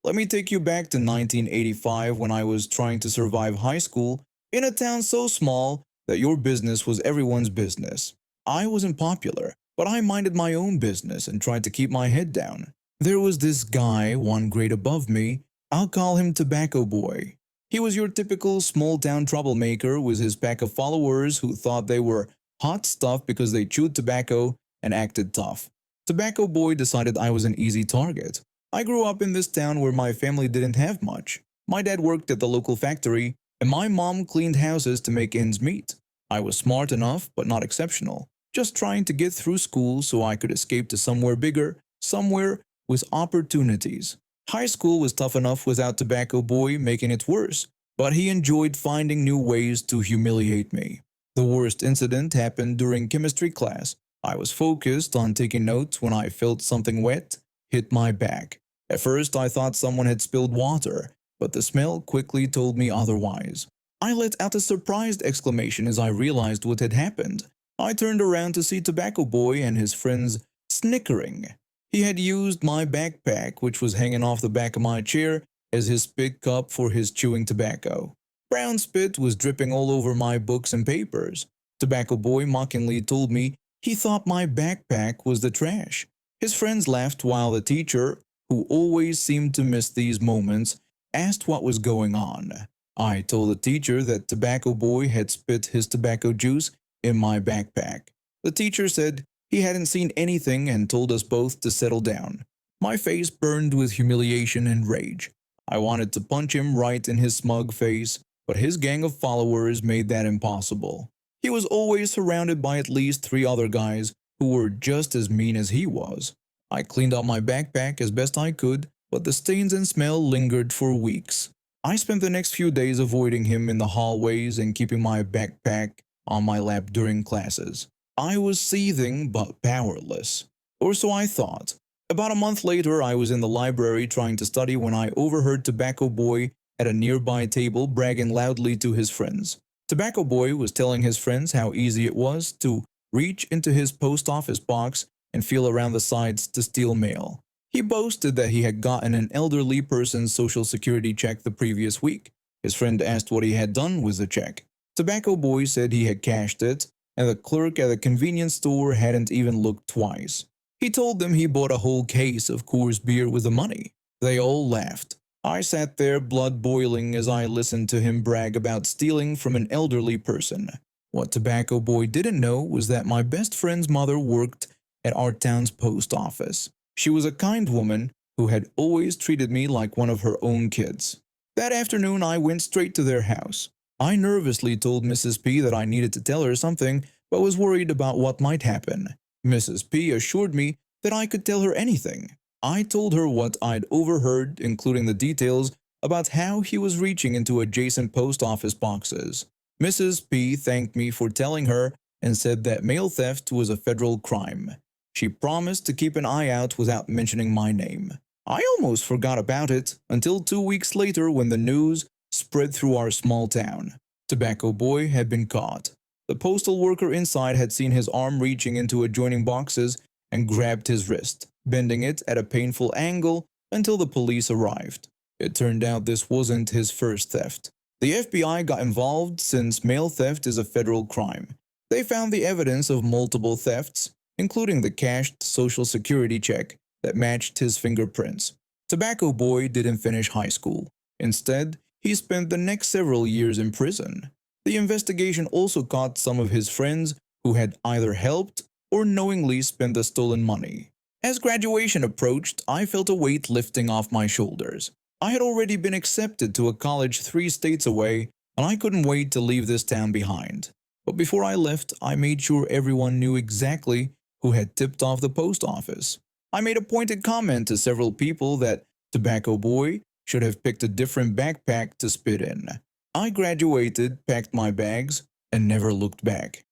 Let me take you back to 1985 when I was trying to survive high school in a town so small that your business was everyone's business. I wasn't popular, but I minded my own business and tried to keep my head down. There was this guy, one grade above me. I'll call him Tobacco Boy. He was your typical small town troublemaker with his pack of followers who thought they were hot stuff because they chewed tobacco and acted tough. Tobacco Boy decided I was an easy target. I grew up in this town where my family didn't have much. My dad worked at the local factory, and my mom cleaned houses to make ends meet. I was smart enough, but not exceptional, just trying to get through school so I could escape to somewhere bigger, somewhere with opportunities. High school was tough enough without Tobacco Boy making it worse, but he enjoyed finding new ways to humiliate me. The worst incident happened during chemistry class. I was focused on taking notes when I felt something wet hit my back. At first, I thought someone had spilled water, but the smell quickly told me otherwise. I let out a surprised exclamation as I realized what had happened. I turned around to see Tobacco Boy and his friends snickering. He had used my backpack, which was hanging off the back of my chair, as his spit cup for his chewing tobacco. Brown spit was dripping all over my books and papers. Tobacco Boy mockingly told me he thought my backpack was the trash. His friends laughed while the teacher, who always seemed to miss these moments, asked what was going on. I told the teacher that Tobacco Boy had spit his tobacco juice in my backpack. The teacher said he hadn't seen anything and told us both to settle down. My face burned with humiliation and rage. I wanted to punch him right in his smug face, but his gang of followers made that impossible. He was always surrounded by at least 3 other guys who were just as mean as he was. I cleaned out my backpack as best I could, but the stains and smell lingered for weeks. I spent the next few days avoiding him in the hallways and keeping my backpack on my lap during classes. I was seething but powerless. Or so I thought. About a month later, I was in the library trying to study when I overheard Tobacco Boy at a nearby table bragging loudly to his friends. Tobacco Boy was telling his friends how easy it was to reach into his post office box and feel around the sides to steal mail. He boasted that he had gotten an elderly person's social security check the previous week. His friend asked what he had done with the check. Tobacco Boy said he had cashed it, and the clerk at the convenience store hadn't even looked twice. He told them he bought a whole case of Coors beer with the money. They all laughed. I sat there blood boiling as I listened to him brag about stealing from an elderly person. What Tobacco Boy didn't know was that my best friend's mother worked at our town's post office. She was a kind woman who had always treated me like one of her own kids. That afternoon, I went straight to their house. I nervously told Mrs. P that I needed to tell her something, but was worried about what might happen. Mrs. P assured me that I could tell her anything. I told her what I'd overheard, including the details about how he was reaching into adjacent post office boxes. Mrs. P thanked me for telling her and said that mail theft was a federal crime. She promised to keep an eye out without mentioning my name. I almost forgot about it until 2 weeks later when the news spread through our small town. Tobacco Boy had been caught. The postal worker inside had seen his arm reaching into adjoining boxes and grabbed his wrist, bending it at a painful angle until the police arrived. It turned out this wasn't his first theft. The FBI got involved since mail theft is a federal crime. They found the evidence of multiple thefts, including the cashed social security check that matched his fingerprints. Tobacco Boy didn't finish high school. Instead, he spent the next several years in prison. The investigation also caught some of his friends who had either helped or knowingly spent the stolen money. As graduation approached, I felt a weight lifting off my shoulders. I had already been accepted to a college 3 states away, and I couldn't wait to leave this town behind. But before I left, I made sure everyone knew exactly who had tipped off the post office. I made a pointed comment to several people that Tobacco Boy should have picked a different backpack to spit in. I graduated, packed my bags, and never looked back.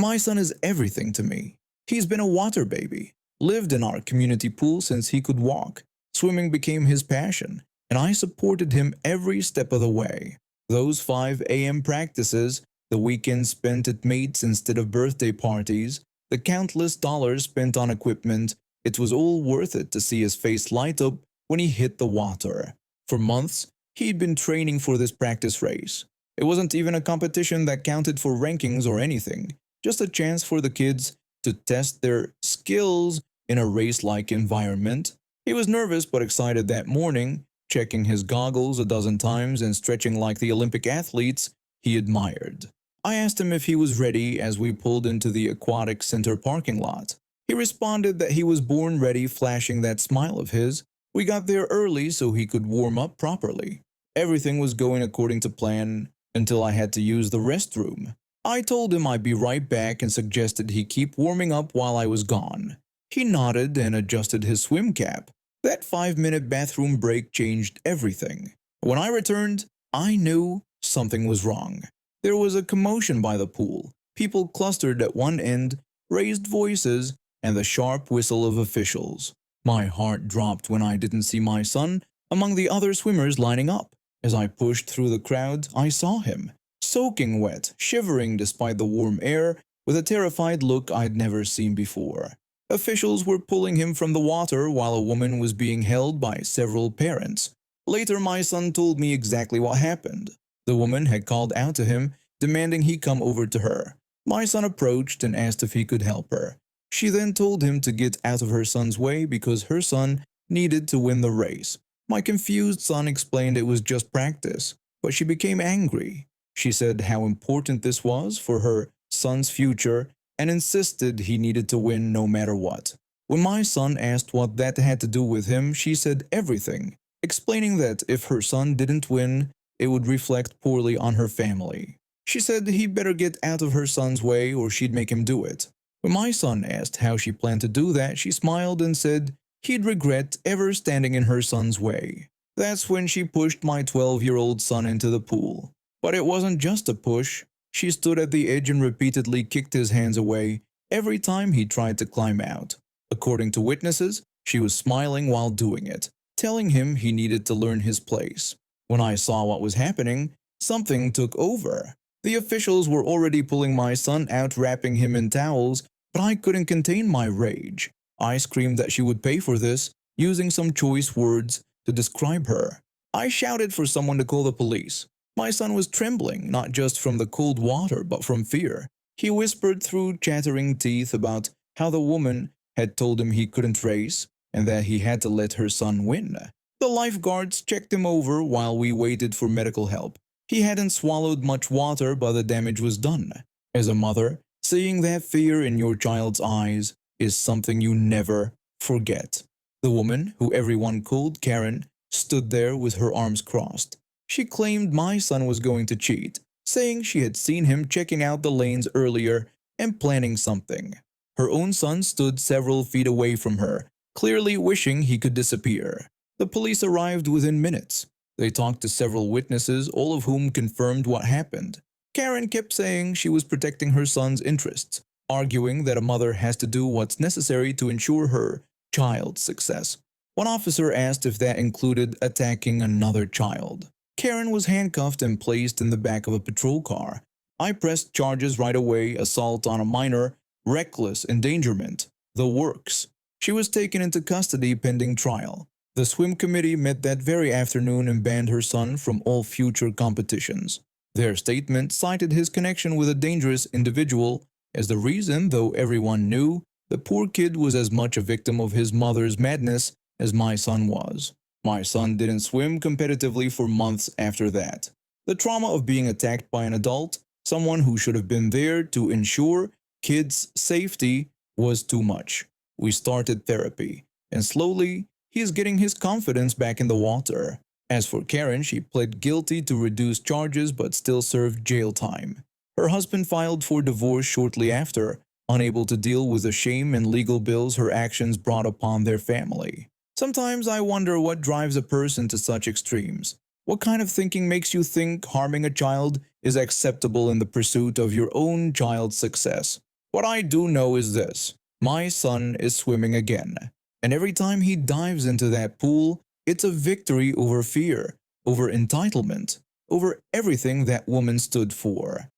My son is everything to me. He's been a water baby, lived in our community pool since he could walk. Swimming became his passion, and I supported him every step of the way. Those 5 a.m. practices, the weekends spent at mates instead of birthday parties, the countless dollars spent on equipment, It was all worth it to see his face light up when he hit the water. For months, he'd been training for this practice race. It wasn't even a competition that counted for rankings or anything, just a chance for the kids to test their skills in a race-like environment. He was nervous but excited that morning, checking his goggles a dozen times and stretching like the Olympic athletes he admired. I asked him if he was ready as we pulled into the aquatic center parking lot. He responded that he was born ready, flashing that smile of his. We got there early so he could warm up properly. Everything was going according to plan until I had to use the restroom. I told him I'd be right back and suggested he keep warming up while I was gone. He nodded and adjusted his swim cap. That 5-minute bathroom break changed everything. When I returned, I knew something was wrong. There was a commotion by the pool. People clustered at one end, raised voices, and the sharp whistle of officials. My heart dropped when I didn't see my son among the other swimmers lining up. As I pushed through the crowd, I saw him, soaking wet, shivering despite the warm air, with a terrified look I'd never seen before. Officials were pulling him from the water while a woman was being held by several parents. Later, my son told me exactly what happened. The woman had called out to him, demanding he come over to her. My son approached and asked if he could help her. She then told him to get out of her son's way because her son needed to win the race. My confused son explained it was just practice, but she became angry. She said how important this was for her son's future and insisted he needed to win no matter what. When my son asked what that had to do with him, she said everything, explaining that if her son didn't win, it would reflect poorly on her family. She said he better get out of her son's way or she'd make him do it. When my son asked how she planned to do that, she smiled and said he'd regret ever standing in her son's way. That's when she pushed my 12-year-old son into the pool. But it wasn't just a push. She stood at the edge and repeatedly kicked his hands away every time he tried to climb out. According to witnesses, she was smiling while doing it, telling him he needed to learn his place. When I saw what was happening, something took over. The officials were already pulling my son out, wrapping him in towels, but I couldn't contain my rage. I screamed that she would pay for this, using some choice words to describe her. I shouted for someone to call the police. My son was trembling, not just from the cold water, but from fear. He whispered through chattering teeth about how the woman had told him he couldn't race and that he had to let her son win. The lifeguards checked him over while we waited for medical help. He hadn't swallowed much water, but the damage was done. As a mother, seeing that fear in your child's eyes is something you never forget. The woman, who everyone called Karen, stood there with her arms crossed. She claimed my son was going to cheat, saying she had seen him checking out the lanes earlier and planning something. Her own son stood several feet away from her, clearly wishing he could disappear. The police arrived within minutes. They talked to several witnesses, all of whom confirmed what happened. Karen kept saying she was protecting her son's interests, arguing that a mother has to do what's necessary to ensure her child's success. One officer asked if that included attacking another child. Karen was handcuffed and placed in the back of a patrol car. I pressed charges right away: assault on a minor, reckless endangerment, the works. She was taken into custody pending trial. The swim committee met that very afternoon and banned her son from all future competitions. Their statement cited his connection with a dangerous individual as the reason, though everyone knew the poor kid was as much a victim of his mother's madness as my son was. My son didn't swim competitively for months after that. The trauma of being attacked by an adult, someone who should have been there to ensure kids' safety, was too much. We started therapy, and slowly, he is getting his confidence back in the water. As for Karen, she pled guilty to reduced charges but still served jail time. Her husband filed for divorce shortly after, unable to deal with the shame and legal bills her actions brought upon their family. Sometimes I wonder what drives a person to such extremes. What kind of thinking makes you think harming a child is acceptable in the pursuit of your own child's success? What I do know is this: my son is swimming again. And every time he dives into that pool, it's a victory over fear, over entitlement, over everything that woman stood for.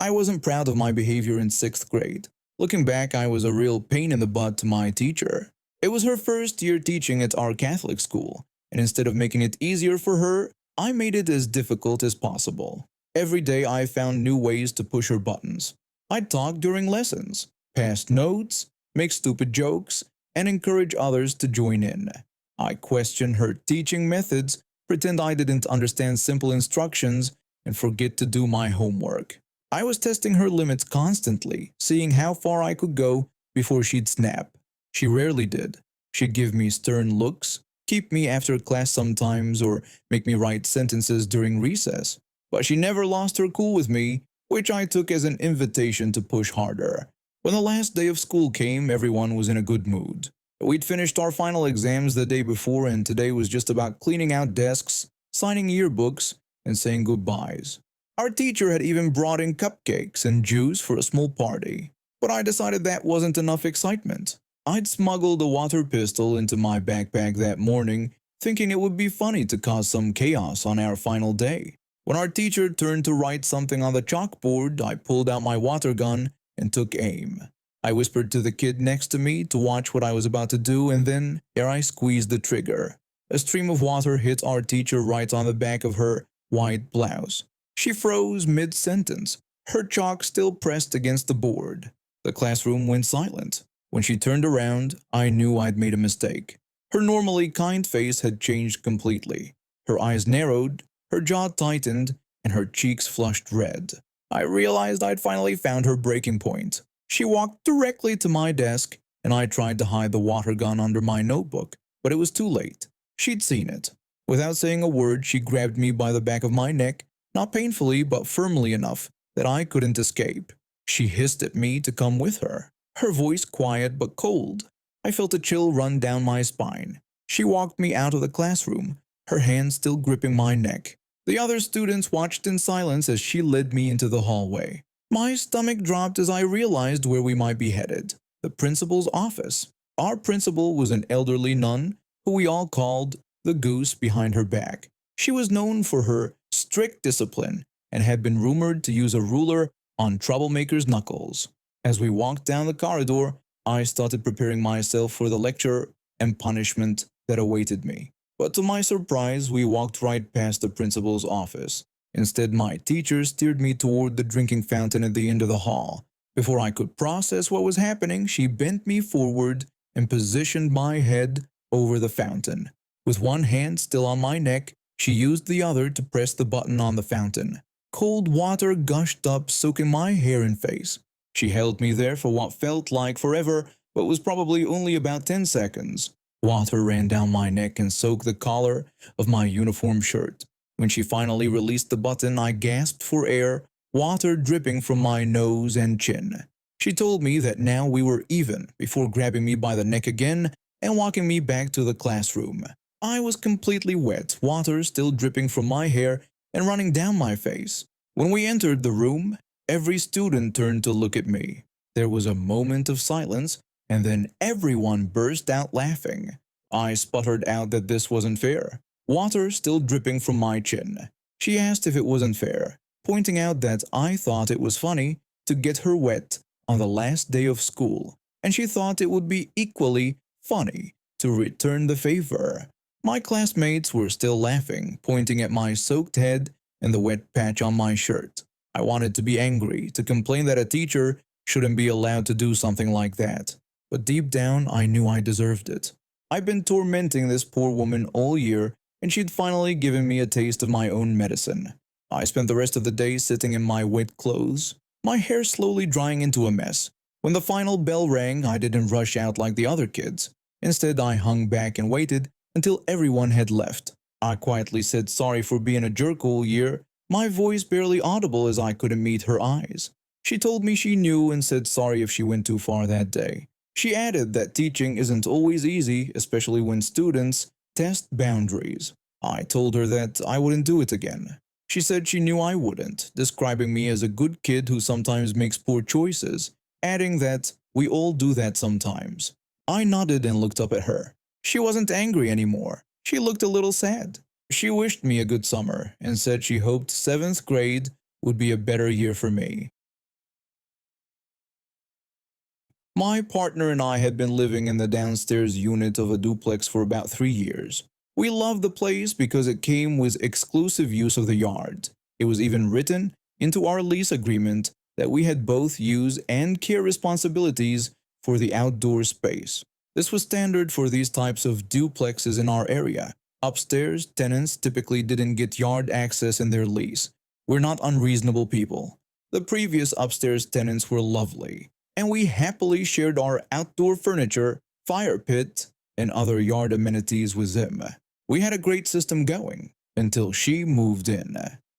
I wasn't proud of my behavior in 6th grade. Looking back, I was a real pain in the butt to my teacher. It was her first year teaching at our Catholic school, and instead of making it easier for her, I made it as difficult as possible. Every day I found new ways to push her buttons. I'd talk during lessons, pass notes, make stupid jokes, and encourage others to join in. I questioned her teaching methods, pretend I didn't understand simple instructions, and forget to do my homework. I was testing her limits constantly, seeing how far I could go before she'd snap. She rarely did. She'd give me stern looks, keep me after class sometimes, or make me write sentences during recess. But she never lost her cool with me, which I took as an invitation to push harder. When the last day of school came, everyone was in a good mood. We'd finished our final exams the day before, and today was just about cleaning out desks, signing yearbooks, and saying goodbyes. Our teacher had even brought in cupcakes and juice for a small party. But I decided that wasn't enough excitement. I'd smuggled a water pistol into my backpack that morning, thinking it would be funny to cause some chaos on our final day. When our teacher turned to write something on the chalkboard, I pulled out my water gun and took aim. I whispered to the kid next to me to watch what I was about to do, and then ere I squeezed the trigger, a stream of water hit our teacher right on the back of her white blouse. She froze mid-sentence, her chalk still pressed against the board. The classroom went silent. When she turned around, I knew I'd made a mistake. Her normally kind face had changed completely. Her eyes narrowed, her jaw tightened, and her cheeks flushed red. I realized I'd finally found her breaking point. She walked directly to my desk, and I tried to hide the water gun under my notebook, but it was too late. She'd seen it. Without saying a word, she grabbed me by the back of my neck, not painfully but firmly enough that I couldn't escape. She hissed at me to come with her, her voice quiet but cold. I felt a chill run down my spine. She walked me out of the classroom, her hand still gripping my neck. The other students watched in silence as she led me into the hallway. My stomach dropped as I realized where we might be headed. The principal's office. Our principal was an elderly nun who we all called the goose behind her back. She was known for her strict discipline and had been rumored to use a ruler on troublemakers' knuckles. As we walked down the corridor, I started preparing myself for the lecture and punishment that awaited me. But to my surprise, we walked right past the principal's office. Instead, my teacher steered me toward the drinking fountain at the end of the hall. Before I could process what was happening, she bent me forward and positioned my head over the fountain. With one hand still on my neck, she used the other to press the button on the fountain. Cold water gushed up, soaking my hair and face. She held me there for what felt like forever, but was probably only about 10 seconds. Water ran down my neck and soaked the collar of my uniform shirt. When she finally released the button, I gasped for air, water dripping from my nose and chin. She told me that now we were even before grabbing me by the neck again and walking me back to the classroom. I was completely wet, water still dripping from my hair and running down my face. When we entered the room, every student turned to look at me. There was a moment of silence, and then everyone burst out laughing. I sputtered out that this wasn't fair, water still dripping from my chin. She asked if it wasn't fair, pointing out that I thought it was funny to get her wet on the last day of school, and she thought it would be equally funny to return the favor. My classmates were still laughing, pointing at my soaked head and the wet patch on my shirt. I wanted to be angry, to complain that a teacher shouldn't be allowed to do something like that. But deep down, I knew I deserved it. I'd been tormenting this poor woman all year, and she'd finally given me a taste of my own medicine. I spent the rest of the day sitting in my wet clothes, my hair slowly drying into a mess. When the final bell rang, I didn't rush out like the other kids. Instead, I hung back and waited until everyone had left. I quietly said sorry for being a jerk all year, my voice barely audible as I couldn't meet her eyes. She told me she knew and said sorry if she went too far that day. She added that teaching isn't always easy, especially when students test boundaries. I told her that I wouldn't do it again. She said she knew I wouldn't, describing me as a good kid who sometimes makes poor choices, adding that we all do that sometimes. I nodded and looked up at her. She wasn't angry anymore. She looked a little sad. She wished me a good summer and said she hoped 7th grade would be a better year for me. My partner and I had been living in the downstairs unit of a duplex for about 3 years. We loved the place because it came with exclusive use of the yard. It was even written into our lease agreement that we had both use and care responsibilities for the outdoor space. This was standard for these types of duplexes in our area. Upstairs, tenants typically didn't get yard access in their lease. We're not unreasonable people. The previous upstairs tenants were lovely, and we happily shared our outdoor furniture, fire pit, and other yard amenities with them. We had a great system going until she moved in.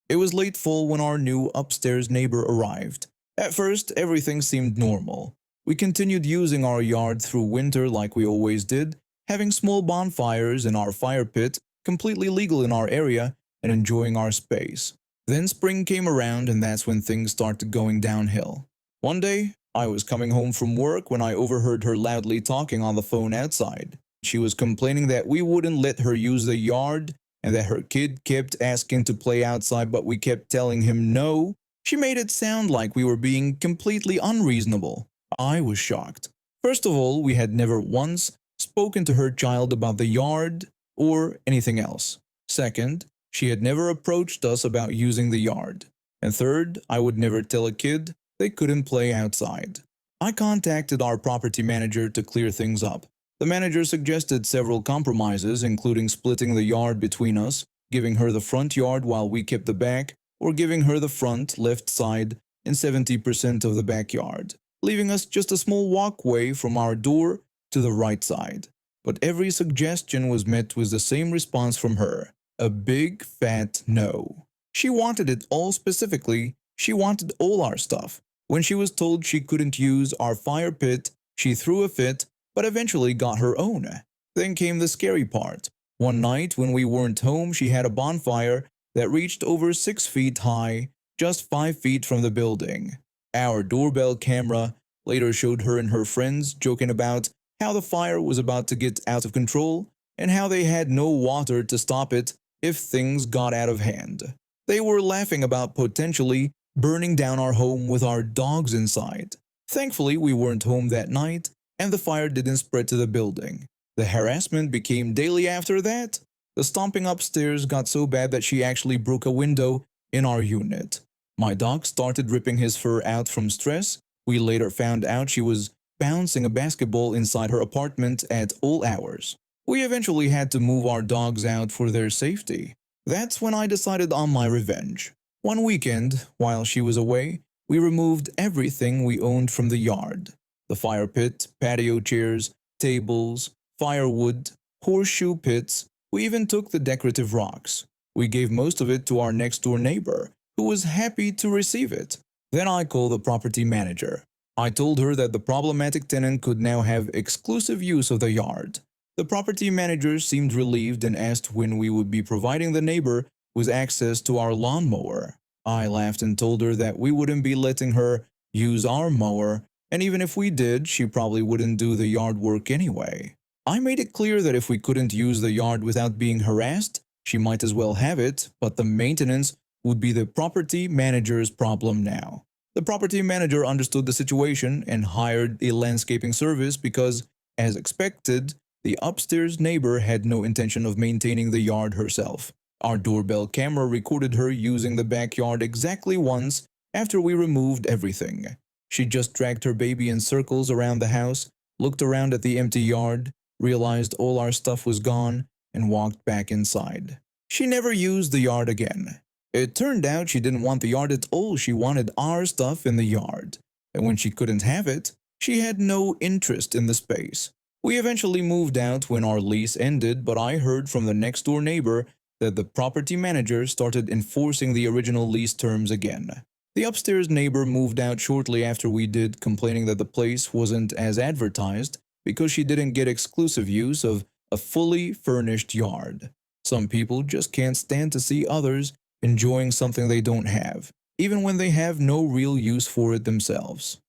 It was late fall when our new upstairs neighbor arrived. At first, everything seemed normal. We continued using our yard through winter like we always did, having small bonfires in our fire pit, completely legal in our area, and enjoying our space. Then spring came around, and that's when things started going downhill. One day, I was coming home from work when I overheard her loudly talking on the phone outside. She was complaining that we wouldn't let her use the yard and that her kid kept asking to play outside, but we kept telling him no. She made it sound like we were being completely unreasonable. I was shocked. First of all, we had never once spoken to her child about the yard or anything else. Second, she had never approached us about using the yard. And third, I would never tell a kid they couldn't play outside. I contacted our property manager to clear things up. The manager suggested several compromises, including splitting the yard between us, giving her the front yard while we kept the back, or giving her the front, left side, and 70% of the backyard, leaving us just a small walkway from our door to the right side. But every suggestion was met with the same response from her: a big fat no. She wanted it all specifically. She wanted all our stuff. When she was told she couldn't use our fire pit, she threw a fit, but eventually got her own. Then came the scary part. One night when we weren't home, she had a bonfire that reached over 6 feet high, just 5 feet from the building. Our doorbell camera later showed her and her friends joking about how the fire was about to get out of control and how they had no water to stop it if things got out of hand. They were laughing about potentially burning down our home with our dogs inside. Thankfully, we weren't home that night, and the fire didn't spread to the building. The harassment became daily after that. The stomping upstairs got so bad that she actually broke a window in our unit. My dog started ripping his fur out from stress. We later found out she was bouncing a basketball inside her apartment at all hours. We eventually had to move our dogs out for their safety. That's when I decided on my revenge. One weekend, while she was away, we removed everything we owned from the yard. The fire pit, patio chairs, tables, firewood, horseshoe pits. We even took the decorative rocks. We gave most of it to our next-door neighbor, who was happy to receive it. Then I called the property manager. I told her that the problematic tenant could now have exclusive use of the yard. The property manager seemed relieved and asked when we would be providing the neighbor with access to our lawnmower. I laughed and told her that we wouldn't be letting her use our mower, and even if we did, she probably wouldn't do the yard work anyway. I made it clear that if we couldn't use the yard without being harassed, she might as well have it, but the maintenance would be the property manager's problem now. The property manager understood the situation and hired a landscaping service because, as expected, the upstairs neighbor had no intention of maintaining the yard herself. Our doorbell camera recorded her using the backyard exactly once after we removed everything. She just dragged her baby in circles around the house, looked around at the empty yard, realized all our stuff was gone, and walked back inside. She never used the yard again. It turned out she didn't want the yard at all. She wanted our stuff in the yard. And when she couldn't have it, she had no interest in the space. We eventually moved out when our lease ended, but I heard from the next-door neighbor that the property manager started enforcing the original lease terms again. The upstairs neighbor moved out shortly after we did, complaining that the place wasn't as advertised because she didn't get exclusive use of a fully furnished yard. Some people just can't stand to see others enjoying something they don't have, even when they have no real use for it themselves.